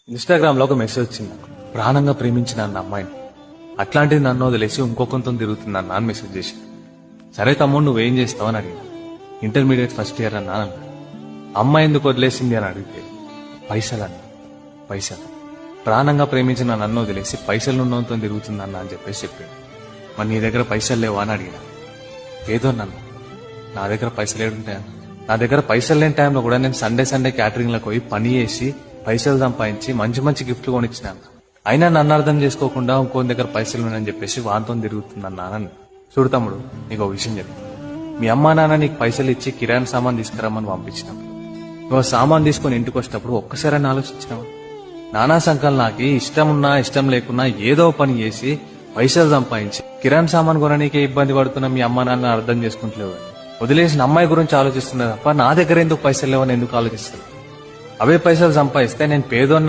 Instagram లో ఒక message వచ్చింది నాకు. ప్రాణంగా ప్రేమించిన అన్న అమ్మాయిని, అట్లాంటిది నన్ను వదిలేసి ఇంకొకంతో తిరుగుతుంది అన్న అని మెసేజ్ చేసి, సరే తమ్ముడు నువ్వేం చేస్తావు అని అడిగిన. ఇంటర్మీడియట్ ఫస్ట్ ఇయర్ అన్నా అన్న. అమ్మాయి ఎందుకు వదిలేసింది అని అడిగితే పైసలు అన్న. పైసలు. ప్రాణంగా ప్రేమించిన నన్ను వదిలేసి పైసలు ఉన్నంతో తిరుగుతుంది అన్న అని చెప్పేసి చెప్పాడు. మరి నీ దగ్గర పైసలు లేవా అని అడిగిన. ఏదో నన్ను, నా దగ్గర పైసలు ఏడుంటాయన్న. నా దగ్గర పైసలు లేని టైంలో కూడా నేను సండే క్యాటరింగ్ లకు పోయి పని చేసి పైసలు సంపాదించి మంచి మంచి గిఫ్ట్లు కొనిచ్చిన. అయినా నన్ను అర్థం చేసుకోకుండా ఇంకో దగ్గర పైసలు ఉన్నాయని చెప్పేసి వాంతో తిరుగుతుందన్నానని. చూడు తమ్ముడు, నీకు ఒక విషయం చెప్పు. మీ అమ్మా నాన్న నీకు పైసలు ఇచ్చి కిరాణా సామాన్ తీసుకురమ్మని పంపించినప్పుడు, నువ్వు సామాన్ తీసుకుని ఇంటికి వచ్చినప్పుడు ఒక్కసారి ఆలోచించినావా? నానా సంకల్ నాకి ఇష్టం ఉన్నా ఇష్టం లేకున్నా ఏదో పని చేసి పైసలు సంపాదించి కిరాణా సామాన్ కొననీకే ఇబ్బంది పడుతున్నా మీ అమ్మా నాన్న అర్థం చేసుకుంటలేవు. వదిలేసిన అమ్మాయి గురించి ఆలోచిస్తున్నా తప్ప నా దగ్గర ఎందుకు పైసలు లేవని ఎందుకు ఆలోచిస్తుంది? అవే పైసలు సంపాదిస్తే నేను పేదోన్నా